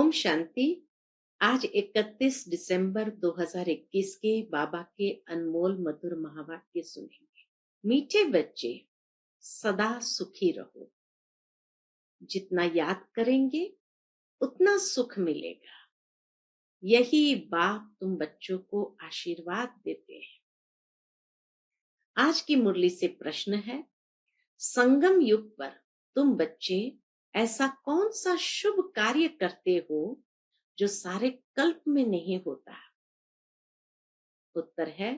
ओम शांति। आज 31 दिसंबर 2021 के बाबा के अनमोल मधुर महावाक्य सुनेंगे। मीठे बच्चे, सदा सुखी रहो। जितना याद करेंगे उतना सुख मिलेगा। यही बाप तुम बच्चों को आशीर्वाद देते हैं। आज की मुरली से प्रश्न है, संगम युग पर तुम बच्चे ऐसा कौन सा शुभ कार्य करते हो जो सारे कल्प में नहीं होता? उत्तर है,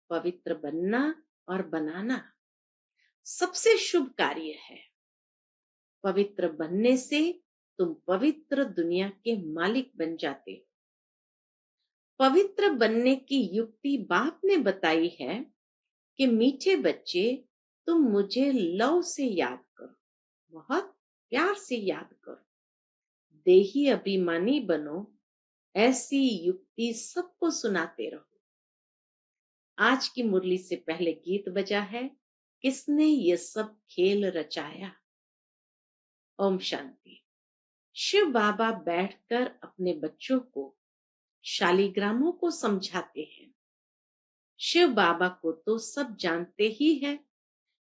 पवित्र बनना और बनाना सबसे शुभ कार्य है। पवित्र बनने से तुम पवित्र दुनिया के मालिक बन जाते हो। पवित्र बनने की युक्ति बाप ने बताई है कि मीठे बच्चे, तुम मुझे लव से याद करो, बहुत प्यार से याद करो, देही अभिमानी बनो। ऐसी युक्ति सबको सुनाते रहो। आज की मुरली से पहले गीत बजा है, किसने ये सब खेल रचाया। ओम शांति। शिव बाबा बैठकर अपने बच्चों को, शालिग्रामों को समझाते हैं। शिव बाबा को तो सब जानते ही हैं,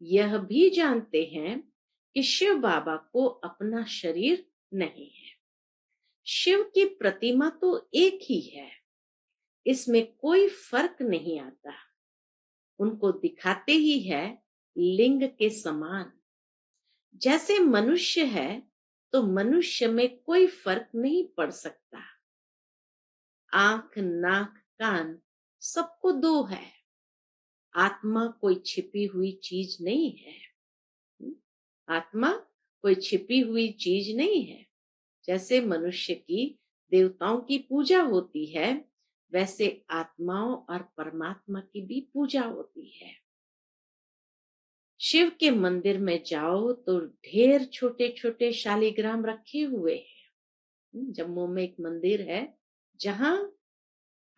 यह भी जानते हैं कि शिव बाबा को अपना शरीर नहीं है। शिव की प्रतिमा तो एक ही है, इसमें कोई फर्क नहीं आता। उनको दिखाते ही है लिंग के समान। जैसे मनुष्य है तो मनुष्य में कोई फर्क नहीं पड़ सकता। आंख, नाक, कान सबको दो है। आत्मा कोई छिपी हुई चीज नहीं है। आत्मा कोई छिपी हुई चीज नहीं है। जैसे मनुष्य की देवताओं की पूजा होती है, वैसे आत्माओं और परमात्मा की भी पूजा होती है। शिव के मंदिर में जाओ तो ढेर छोटे छोटे शालिग्राम रखे हुए हैं। जम्मू में एक मंदिर है जहां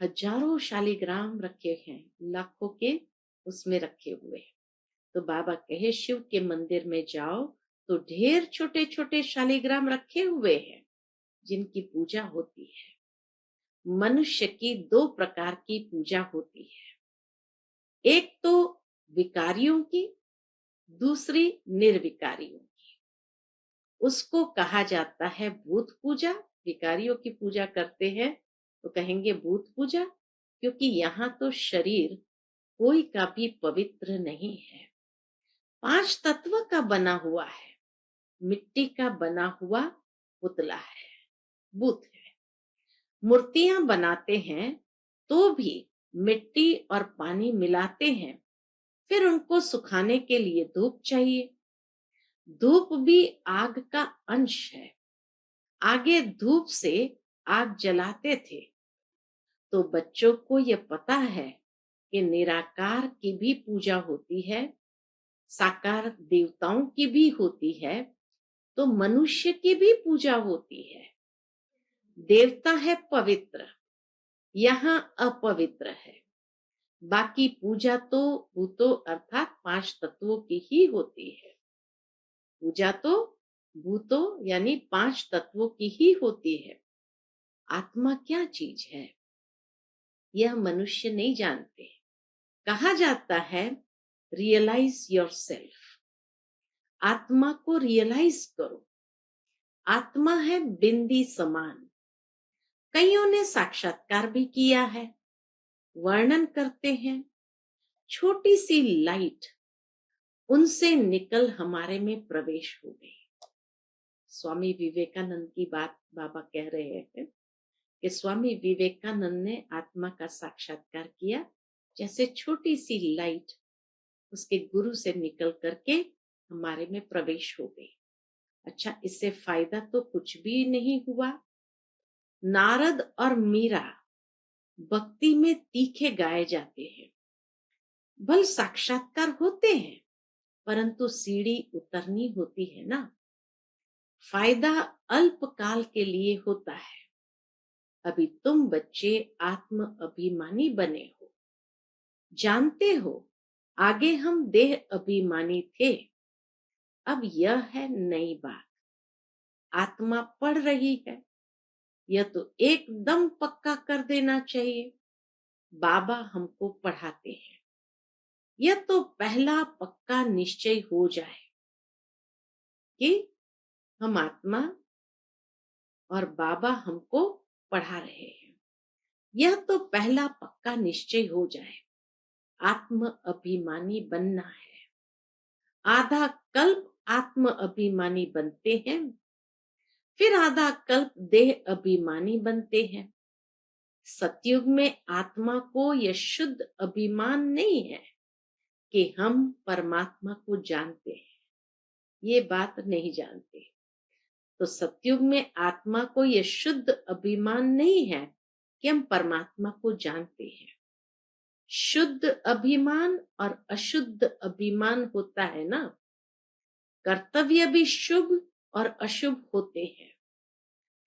हजारों शालिग्राम रखे हैं, लाखों के उसमें रखे हुए हैं। तो बाबा कहे, शिव के मंदिर में जाओ तो ढेर छोटे छोटे शालिग्राम रखे हुए हैं जिनकी पूजा होती है। मनुष्य की दो प्रकार की पूजा होती है, एक तो विकारियों की, दूसरी निर्विकारियों की। उसको कहा जाता है भूत पूजा। विकारियों की पूजा करते हैं तो कहेंगे भूत पूजा, क्योंकि यहाँ तो शरीर कोई का भी पवित्र नहीं है। 5 तत्व का बना हुआ है, मिट्टी का बना हुआ पुतला है, बुत है। मूर्तियां बनाते हैं तो भी मिट्टी और पानी मिलाते हैं, फिर उनको सुखाने के लिए धूप चाहिए। धूप भी आग का अंश है। आगे धूप से आग जलाते थे। तो बच्चों को यह पता है कि निराकार की भी पूजा होती है, साकार देवताओं की भी होती है, तो मनुष्य की भी पूजा होती है। देवता है पवित्र, यहाँ अपवित्र है। बाकी पूजा तो भूतों अर्थात 5 तत्वों की ही होती है। पूजा तो भूतों यानी 5 तत्वों की ही होती है। आत्मा क्या चीज है यह मनुष्य नहीं जानते। कहा जाता है, रियलाइज योरसेल्फ। आत्मा को रियलाइज करो। आत्मा है बिंदी समान। कईयों ने साक्षात्कार भी किया है। वर्णन करते हैं, छोटी सी लाइट उनसे निकल हमारे में प्रवेश हो गई। स्वामी विवेकानंद की बात बाबा कह रहे हैं कि स्वामी विवेकानंद ने आत्मा का साक्षात्कार किया, जैसे छोटी सी लाइट उसके गुरु से निकल करके हमारे में प्रवेश हो गई। अच्छा, इससे फायदा तो कुछ भी नहीं हुआ। नारद और मीरा भक्ति में तीखे गाए जाते हैं। बल साक्षात्कार होते हैं, परंतु सीढ़ी उतरनी होती है ना। फायदा अल्पकाल के लिए होता है। अभी तुम बच्चे आत्म अभिमानी बने हो। जानते हो, आगे हम देह अभिमानी थे। अब यह है नई बात। आत्मा पढ़ रही है, यह तो एकदम पक्का कर देना चाहिए, बाबा हमको पढ़ाते हैं। यह तो पहला पक्का निश्चय हो जाए कि हम आत्मा और बाबा हमको पढ़ा रहे हैं। यह तो पहला पक्का निश्चय हो जाए, आत्म अभिमानी बनना है। आधा कल्प आत्म अभिमानी बनते हैं, फिर आधा कल्प देह अभिमानी बनते हैं। सतयुग में आत्मा को यह शुद्ध अभिमान नहीं है कि हम परमात्मा को जानते हैं, ये बात नहीं जानते। तो सतयुग में आत्मा को यह शुद्ध अभिमान नहीं है कि हम परमात्मा को जानते हैं। शुद्ध अभिमान और अशुद्ध अभिमान होता है ना। कर्तव्य भी शुभ और अशुभ होते हैं।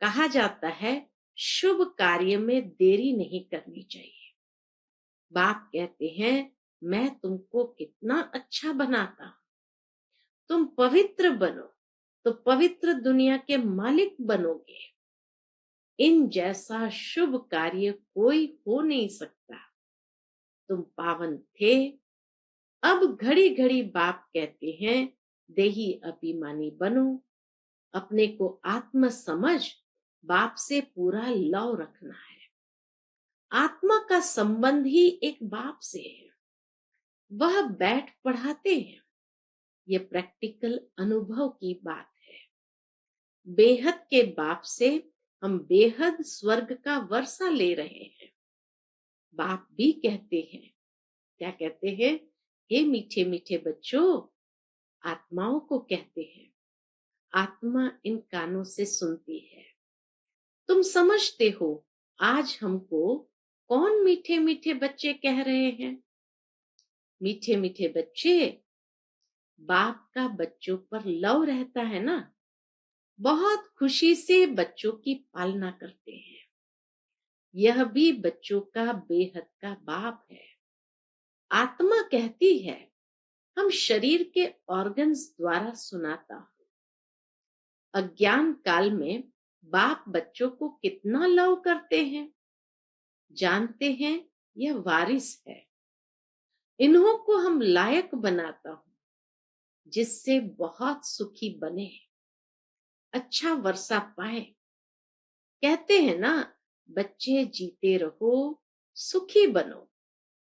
कहा जाता है शुभ कार्य में देरी नहीं करनी चाहिए। बाप कहते हैं मैं तुमको कितना अच्छा बनाता हूं, तुम पवित्र बनो तो पवित्र दुनिया के मालिक बनोगे। इन जैसा शुभ कार्य कोई हो नहीं सकता। तुम पावन थे, अब घड़ी घड़ी बाप कहते हैं देही अभिमानी बनो। अपने को आत्म समझ बाप से पूरा लव रखना है। आत्मा का संबंध ही एक बाप से है। वह बैठ पढ़ाते हैं। ये प्रैक्टिकल अनुभव की बात है। बेहद के बाप से हम बेहद स्वर्ग का वर्षा ले रहे हैं। बाप भी कहते हैं, क्या कहते हैं? हे मीठे मीठे बच्चों, आत्माओं को कहते हैं। आत्मा इन कानों से सुनती है। तुम समझते हो आज हमको कौन मीठे मीठे बच्चे कह रहे हैं? मीठे मीठे बच्चे, बाप का बच्चों पर लव रहता है ना, बहुत खुशी से बच्चों की पालना करते हैं। यह भी बच्चों का बेहद का बाप है। आत्मा कहती है हम शरीर के ऑर्गन्स द्वारा सुनाता हूं। अज्ञान काल में बाप बच्चों को कितना लव करते हैं, जानते हैं? यह वारिस है। इन्हों को हम लायक बनाता हूं जिससे बहुत सुखी बने, अच्छा वर्षा पाए। कहते हैं ना, बच्चे जीते रहो, सुखी बनो,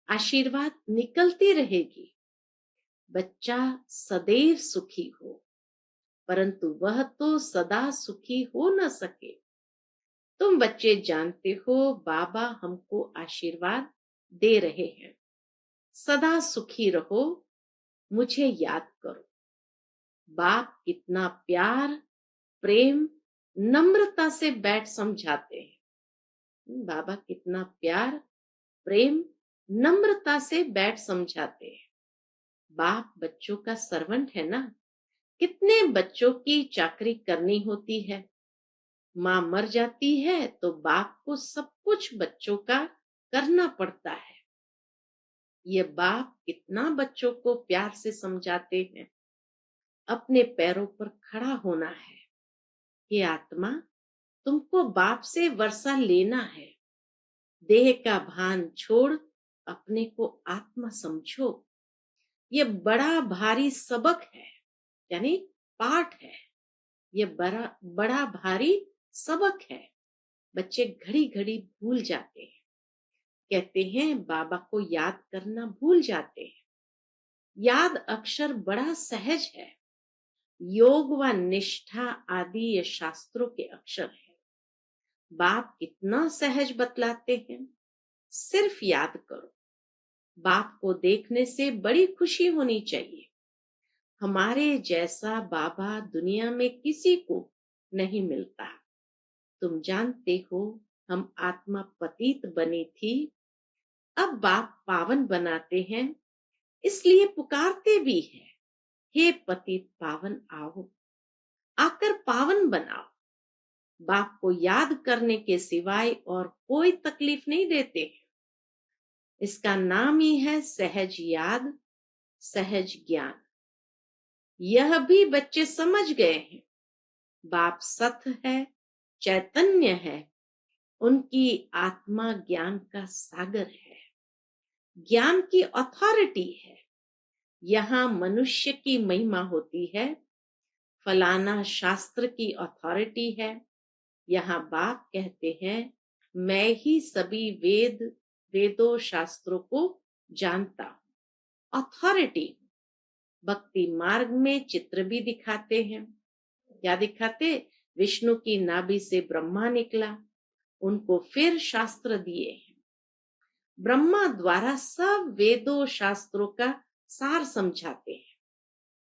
आशीर्वाद निकलती रहेगी। बच्चा सदैव सुखी हो, परंतु वह तो सदा सुखी हो न सके। तुम बच्चे जानते हो बाबा हमको आशीर्वाद दे रहे हैं, सदा सुखी रहो, मुझे याद करो। बाप कितना प्यार, प्रेम, नम्रता से बैठ समझाते हैं। बाबा कितना प्यार, प्रेम, नम्रता से बैठ समझाते हैं। बाप बच्चों का सर्वेंट है ना। कितने बच्चों की चाकरी करनी होती है। माँ मर जाती है तो बाप को सब कुछ बच्चों का करना पड़ता है। ये बाप कितना बच्चों को प्यार से समझाते हैं। अपने पैरों पर खड़ा होना है। ये आत्मा, तुमको बाप से वर्षा लेना है। देह का भान छोड़ अपने को आत्मा समझो। ये बड़ा भारी सबक है, यानी पाठ है। ये बड़ा बड़ा भारी सबक है। बच्चे घड़ी घड़ी भूल जाते हैं। कहते हैं बाबा को याद करना भूल जाते हैं। याद अक्षर बड़ा सहज है। योग व निष्ठा आदि ये शास्त्रों के अक्षर है। बाप कितना सहज बतलाते हैं। सिर्फ याद करो। बाप को देखने से बड़ी खुशी होनी चाहिए। हमारे जैसा बाबा दुनिया में किसी को नहीं मिलता। तुम जानते हो हम आत्मा पतित बनी थी, अब बाप पावन बनाते हैं, इसलिए पुकारते भी हैं, हे पतित पावन आओ, आकर पावन बनाओ। बाप को याद करने के सिवाय और कोई तकलीफ नहीं देते। इसका नाम ही है सहज याद, सहज ज्ञान। यह भी बच्चे समझ गए हैं। बाप सत है, चैतन्य है, उनकी आत्मा ज्ञान का सागर है, ज्ञान की अथॉरिटी है। यहाँ मनुष्य की महिमा होती है, फलाना शास्त्र की अथॉरिटी है। यहाँ बाप कहते हैं, मैं ही सभी वेदों शास्त्रों को जानता हूँ, अथॉरिटी। भक्ति मार्ग में चित्र भी दिखाते हैं। क्या दिखाते? विष्णु की नाभि से ब्रह्मा निकला, उनको फिर शास्त्र दिए हैं। ब्रह्मा द्वारा सब वेदों शास्त्रों का सार समझाते हैं।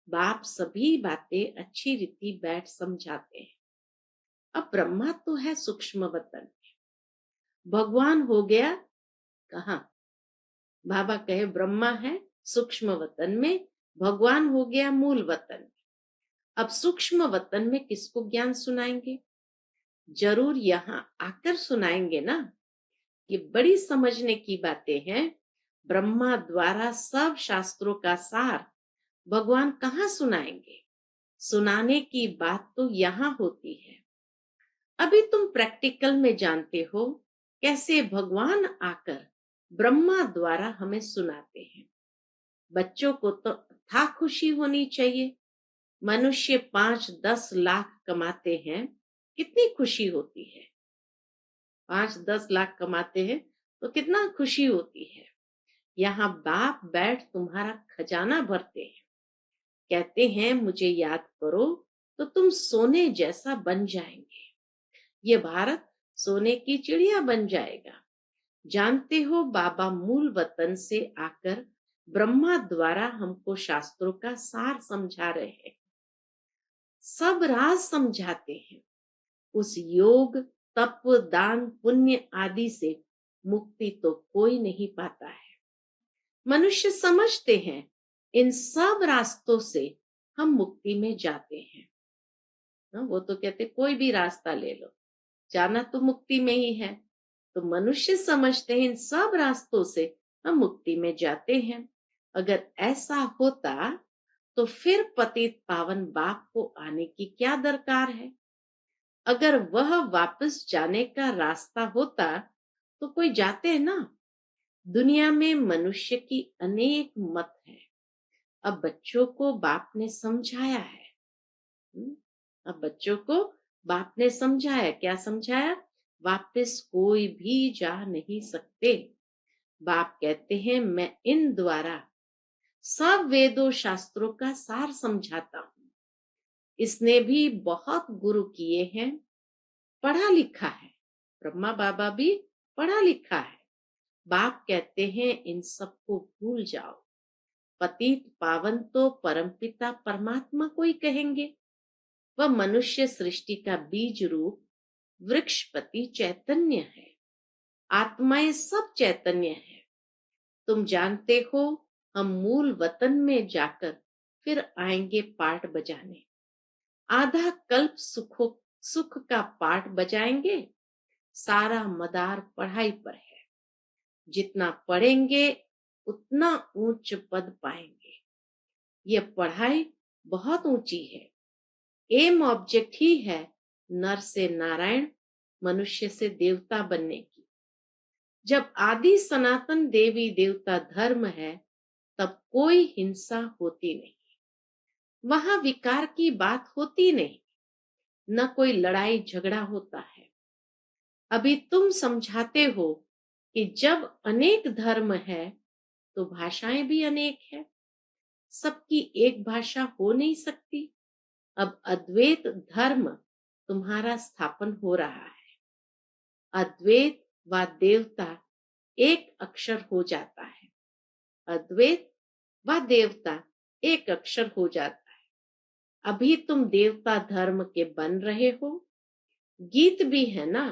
बाप सभी बातें अच्छी रीति बैठ समझाते हैं। अब ब्रह्मा तो है सूक्ष्म वतन, भगवान हो गया कहाँ? बाबा कहे ब्रह्मा है सूक्ष्म वतन में, भगवान हो गया मूल वतन में। अब सूक्ष्म वतन में किसको ज्ञान सुनाएंगे? जरूर यहाँ आकर सुनाएंगे ना। ये बड़ी समझने की बातें हैं। ब्रह्मा द्वारा सब शास्त्रों का सार भगवान कहाँ सुनाएंगे? सुनाने की बात तो यहाँ होती है। अभी तुम प्रैक्टिकल में जानते हो कैसे भगवान आकर ब्रह्मा द्वारा हमें सुनाते हैं। बच्चों को तो था खुशी होनी चाहिए। मनुष्य 5-10 लाख कमाते हैं, कितनी खुशी होती है। 5-10 लाख कमाते हैं तो कितना खुशी होती है। यहाँ बाप बैठ तुम्हारा खजाना भरते हैं, कहते हैं मुझे याद करो तो तुम सोने जैसा बन जाएंगे। ये भारत सोने की चिड़िया बन जाएगा। जानते हो बाबा मूल वतन से आकर ब्रह्मा द्वारा हमको शास्त्रों का सार समझा रहे हैं, सब राज समझाते हैं। उस योग तप दान पुण्य आदि से मुक्ति तो कोई नहीं पाता है। मनुष्य समझते हैं इन सब रास्तों से हम मुक्ति में जाते हैं। वो तो कहते कोई भी रास्ता ले लो, जाना तो मुक्ति में ही है। तो मनुष्य समझते हैं इन सब रास्तों से हम मुक्ति में जाते हैं। अगर ऐसा होता तो फिर पतित पावन बाप को आने की क्या दरकार है? अगर वह वापस जाने का रास्ता होता तो कोई जाते ना। दुनिया में मनुष्य की अनेक मत है। अब बच्चों को बाप ने समझाया है। अब बच्चों को बाप ने समझाया, क्या समझाया? वापस कोई भी जा नहीं सकते। बाप कहते हैं मैं इन द्वारा सब वेदों शास्त्रों का सार समझाता हूँ। इसने भी बहुत गुरु किए हैं, पढ़ा लिखा है। ब्रह्मा बाबा भी पढ़ा लिखा है। बाप कहते हैं इन सबको भूल जाओ। पतित पावन तो परमपिता परमात्मा को ही कहेंगे। वह मनुष्य सृष्टि का बीज रूप वृक्षपति चैतन्य है। आत्माएं सब चैतन्य है। तुम जानते हो हम मूल वतन में जाकर फिर आएंगे पाठ बजाने। आधा कल्प सुख का पाठ बजाएंगे। सारा मदार पढ़ाई पर है। जितना पढ़ेंगे उतना ऊंच पद पाएंगे। यह पढ़ाई बहुत ऊंची है। एम ऑब्जेक्ट ही है नर से नारायण, मनुष्य से देवता बनने की। जब आदि सनातन देवी देवता धर्म है तब कोई हिंसा होती नहीं, वहां विकार की बात होती नहीं, न कोई लड़ाई झगड़ा होता है। अभी तुम समझाते हो कि जब अनेक धर्म है तो भाषाएं भी अनेक है, सबकी एक भाषा हो नहीं सकती। अब अद्वैत धर्म तुम्हारा स्थापन हो रहा है। अद्वैत व देवता एक अक्षर हो जाता है। अद्वैत व देवता एक अक्षर हो जाता है। अभी तुम देवता धर्म के बन रहे हो। गीत भी है ना,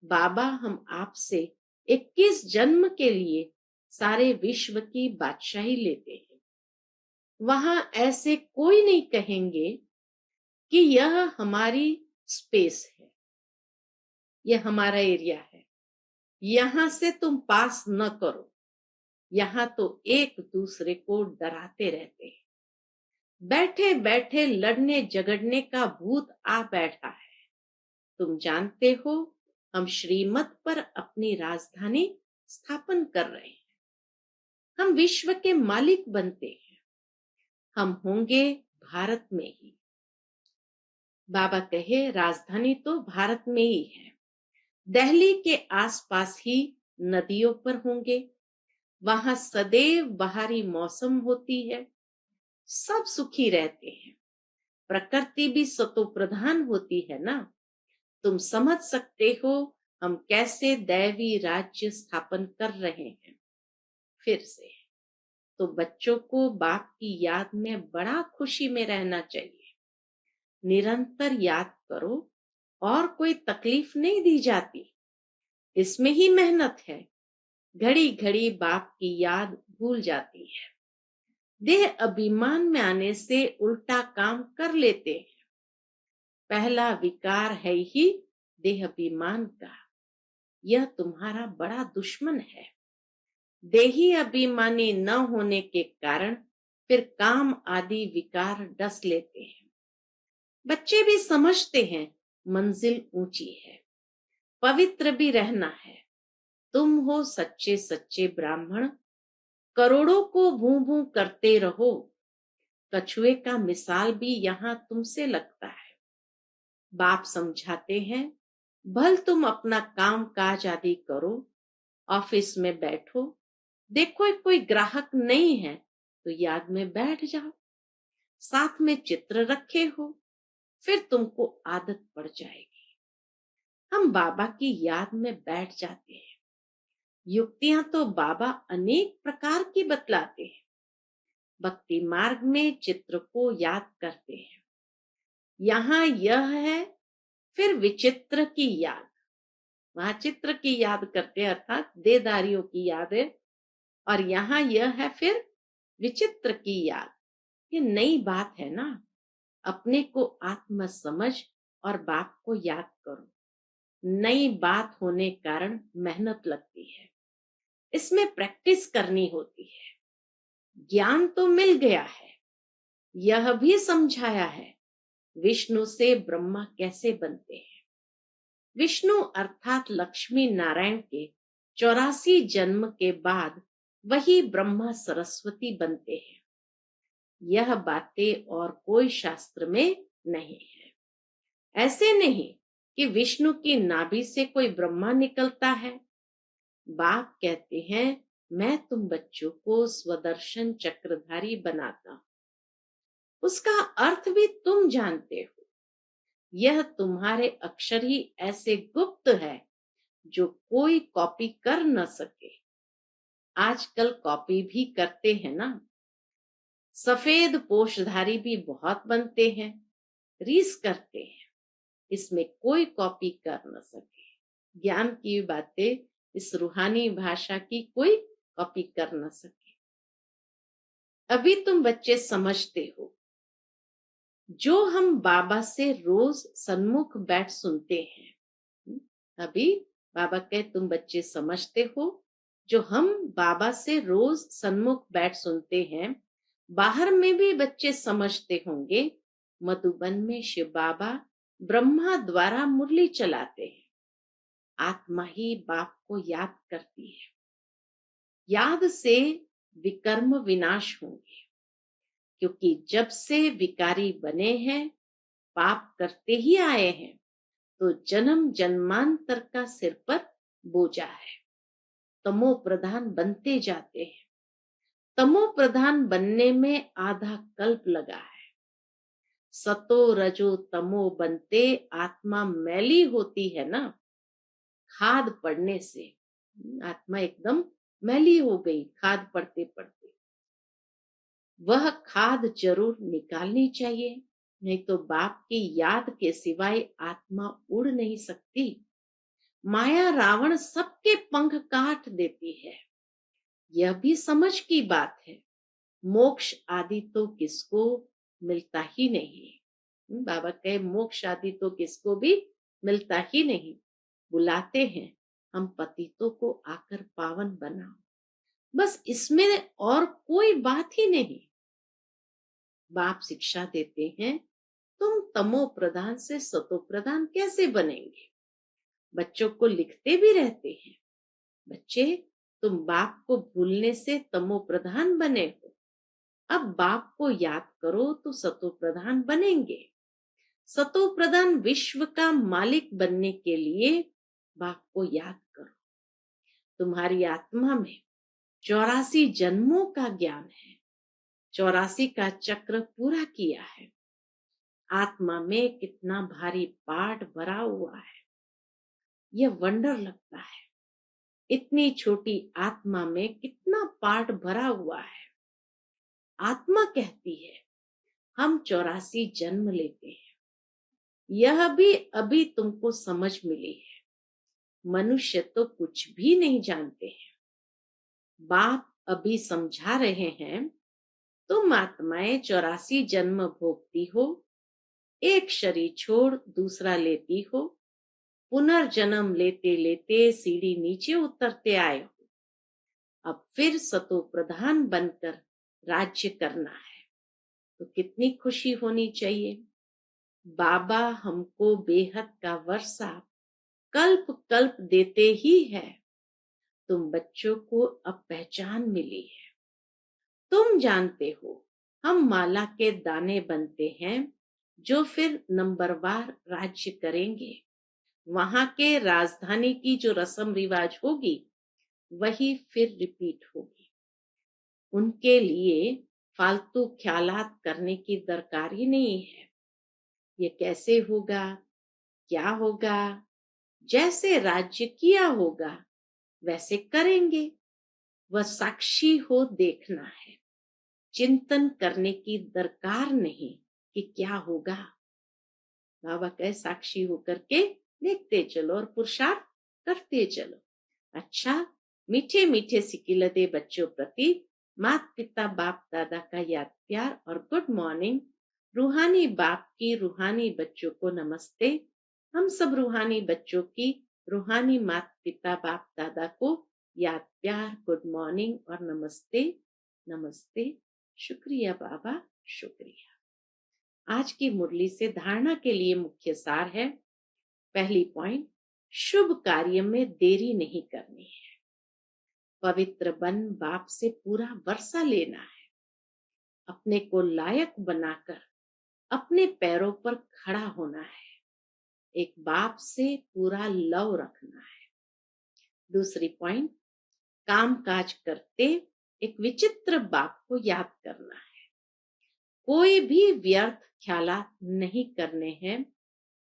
बाबा हम आपसे 21 जन्म के लिए सारे विश्व की बादशाही लेते हैं। वहां ऐसे कोई नहीं कहेंगे कि यह हमारी स्पेस है, यह हमारा एरिया है, यहां से तुम पास न करो। यहां तो एक दूसरे को डराते रहते हैं। बैठे बैठे लड़ने झगड़ने का भूत आ बैठा है। तुम जानते हो हम श्रीमत पर अपनी राजधानी स्थापन कर रहे हैं। हम विश्व के मालिक बनते हैं। हम होंगे भारत में ही। बाबा कहे राजधानी तो भारत में ही है। दिल्ली के आसपास ही नदियों पर होंगे। वहां सदैव बाहरी मौसम होती है। सब सुखी रहते हैं। प्रकृति भी सतो प्रधान होती है ना। तुम समझ सकते हो हम कैसे दैवी राज्य स्थापन कर रहे हैं। फिर से तो बच्चों को बाप की याद में बड़ा खुशी में रहना चाहिए। निरंतर याद करो और कोई तकलीफ नहीं दी जाती। इसमें ही मेहनत है। घड़ी घड़ी बाप की याद भूल जाती है। देह अभिमान में आने से उल्टा काम कर लेते हैं। पहला विकार है ही देह अभिमान का। यह तुम्हारा बड़ा दुश्मन है। देही अभिमानी न होने के कारण फिर काम आदि विकार डस लेते हैं। बच्चे भी समझते हैं मंजिल ऊंची है, पवित्र भी रहना है। तुम हो सच्चे सच्चे ब्राह्मण। करोड़ों को भू भू करते रहो। कछुए का मिसाल भी यहाँ तुमसे लगता है। बाप समझाते हैं भल तुम अपना काम काज आदि करो, ऑफिस में बैठो, देखो कोई ग्राहक नहीं है तो याद में बैठ जाओ। साथ में चित्र रखे हो, फिर तुमको आदत पड़ जाएगी। हम बाबा की याद में बैठ जाते हैं। युक्तियां तो बाबा अनेक प्रकार की बतलाते हैं। भक्ति मार्ग में चित्र को याद करते हैं। यहाँ यह है, फिर विचित्र की याद। वहां चित्र की याद करते हैं अर्थात देहधारियों की याद है। और यहाँ यह है फिर विचित्र की याद। ये नई बात है ना। अपने को आत्म समझ और बाप को याद करो। नई बात होने कारण मेहनत लगती है। इसमें प्रैक्टिस करनी होती है। ज्ञान तो मिल गया है। यह भी समझाया है विष्णु से ब्रह्मा कैसे बनते हैं। विष्णु अर्थात लक्ष्मी नारायण के 84 जन्म के बाद वही ब्रह्मा सरस्वती बनते हैं। यह बातें और कोई शास्त्र में नहीं है। ऐसे नहीं कि विष्णु की नाभि से कोई ब्रह्मा निकलता है। बाप कहते हैं मैं तुम बच्चों को स्वदर्शन चक्रधारी बनाता हूं। उसका अर्थ भी तुम जानते हो। यह तुम्हारे अक्षर ही ऐसे गुप्त है जो कोई कॉपी कर न सके। आजकल कॉपी भी करते हैं ना। सफेद पोशधारी भी बहुत बनते हैं, रीस करते हैं। इसमें कोई कॉपी कर न सके। ज्ञान की बातें इस रूहानी भाषा की कोई कॉपी कर न सके। अभी तुम बच्चे समझते हो। जो हम बाबा से रोज सन्मुख बैठ सुनते हैं। अभी बाबा कहे तुम बच्चे समझते हो। जो हम बाबा से रोज सन्मुख बैठ सुनते हैं, बाहर में भी बच्चे समझते होंगे। मधुबन में शिव बाबा ब्रह्मा द्वारा मुरली चलाते हैं। आत्मा ही बाप को याद करती है। याद से विकर्म विनाश होंगे। क्योंकि जब से विकारी बने हैं, पाप करते ही आए हैं, तो जन्म जन्मांतर का सिर पर बोझा है। तमो प्रधान बनते जाते हैं। तमो प्रधान बनने में आधा कल्प लगा है। सतो रजो तमो बनते आत्मा मैली होती है ना। खाद पड़ने से आत्मा एकदम मैली हो गई। खाद पड़ते पड़ते वह खाद जरूर निकालनी चाहिए। नहीं तो बाप की याद के सिवाय आत्मा उड़ नहीं सकती। माया रावण सबके पंख काट देती है। यह भी समझ की बात है। मोक्ष आदि तो किसको मिलता ही नहीं। बाबा कहे मोक्ष आदि तो किसको भी मिलता ही नहीं। बुलाते हैं हम पतितों को आकर पावन बनाओ। बस इसमें और कोई बात ही नहीं। बाप शिक्षा देते हैं तुम तमो प्रधान से सतो प्रधान कैसे बनेंगे। बच्चों को लिखते भी रहते हैं, बच्चे तुम बाप को भूलने से तमो प्रधान बने हो, अब बाप को याद करो तो सतो प्रधान बनेंगे। सतो प्रधान विश्व का मालिक बनने के लिए बाप को याद करो। तुम्हारी आत्मा में 84 जन्मों का ज्ञान है, 84 का चक्र पूरा किया है। आत्मा में कितना भारी पाठ भरा हुआ है, यह वंडर लगता है। इतनी छोटी आत्मा में कितना पाठ भरा हुआ है। आत्मा कहती है हम 84 जन्म लेते हैं, यह भी अभी तुमको समझ मिली है। मनुष्य तो कुछ भी नहीं जानते हैं। बाप अभी समझा रहे हैं, तुम आत्माएं 84 जन्म भोगती हो, एक शरीर छोड़ दूसरा लेती हो, पुनर्जन्म लेते लेते सीढ़ी नीचे उतरते आए हो। अब फिर सतो प्रधान बनकर राज्य करना है, तो कितनी खुशी होनी चाहिए। बाबा हमको बेहद का वर्षा कल्प कल्प देते ही है। तुम बच्चों को अब पहचान मिली है। तुम जानते हो हम माला के दाने बनते हैं जो फिर नंबरवार राज्य करेंगे। वहां के राजधानी की जो रस्म रिवाज होगी वही फिर रिपीट होगी। उनके लिए फालतू ख्यालात करने की दरकार ही नहीं है। ये कैसे होगा, क्या होगा, जैसे राज्य किया होगा वैसे करेंगे। वह साक्षी हो देखना है, चिंतन करने की दरकार नहीं कि क्या होगा। बाबा कहे साक्षी होकर के देखते चलो और पुरुषार्थ करते चलो। अच्छा, मीठे मीठे सिकिलते बच्चों प्रति माता पिता बाप दादा का याद प्यार और गुड मॉर्निंग। रूहानी बाप की रूहानी बच्चों को नमस्ते। हम सब रूहानी बच्चों की रूहानी माता पिता बाप दादा को याद प्यार, गुड मॉर्निंग और नमस्ते। नमस्ते, शुक्रिया बाबा, शुक्रिया। आज की मुरली से धारणा के लिए मुख्य सार है। पहली पॉइंट, शुभ कार्य में देरी नहीं करनी है। पवित्र बन बाप से पूरा वर्षा लेना है। अपने को लायक बनाकर अपने पैरों पर खड़ा होना है। एक बाप से पूरा लव रखना है। दूसरी पॉइंट, काम काज करते एक विचित्र बाप को याद करना है। कोई भी व्यर्थ ख्यालात नहीं करने हैं।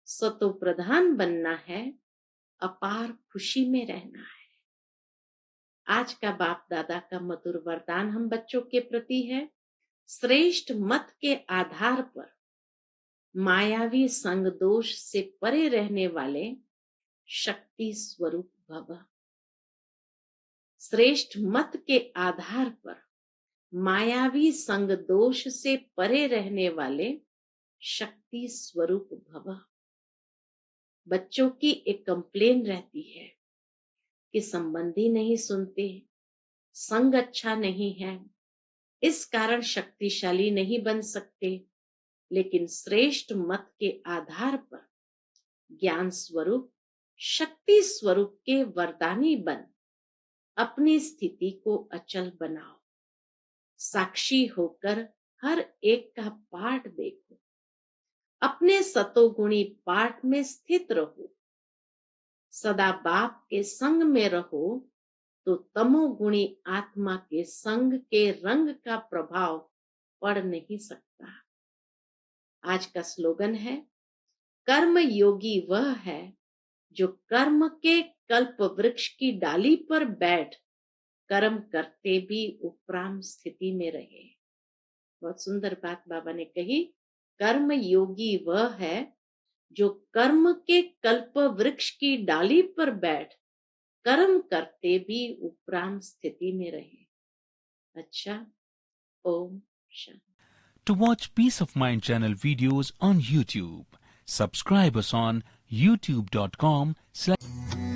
सतो प्रधान बनना है, अपार खुशी में रहना है। आज का बाप दादा का मधुर वरदान हम बच्चों के प्रति है। श्रेष्ठ मत के आधार पर मायावी संग दोष से परे रहने वाले शक्ति स्वरूप भव। श्रेष्ठ मत के आधार पर मायावी संग दोष से परे रहने वाले शक्ति स्वरूप भव। बच्चों की एक कंप्लेन रहती है कि संबंधी नहीं सुनते, संग अच्छा नहीं है, इस कारण शक्तिशाली नहीं बन सकते। लेकिन श्रेष्ठ मत के आधार पर ज्ञान स्वरूप शक्ति स्वरूप के वरदानी बन अपनी स्थिति को अचल बनाओ। साक्षी होकर हर एक का पाठ देखो। अपने सतोगुणी पाठ में स्थित रहो। सदा बाप के संग में रहो तो तमोगुणी आत्मा के संग के रंग का प्रभाव पड़ नहीं सकता। आज का स्लोगन है, कर्म योगी वह है जो कर्म के कल्प वृक्ष की डाली पर बैठ कर्म करते भी उपराम स्थिति में रहे। बहुत सुंदर बात बाबा ने कही। कर्म योगी वह है जो कर्म के कल्प वृक्ष की डाली पर बैठ कर्म करते भी उपराम स्थिति में रहे। अच्छा, Om Shanti. To watch Peace of Mind channel videos on YouTube, subscribe us on youtube.com/.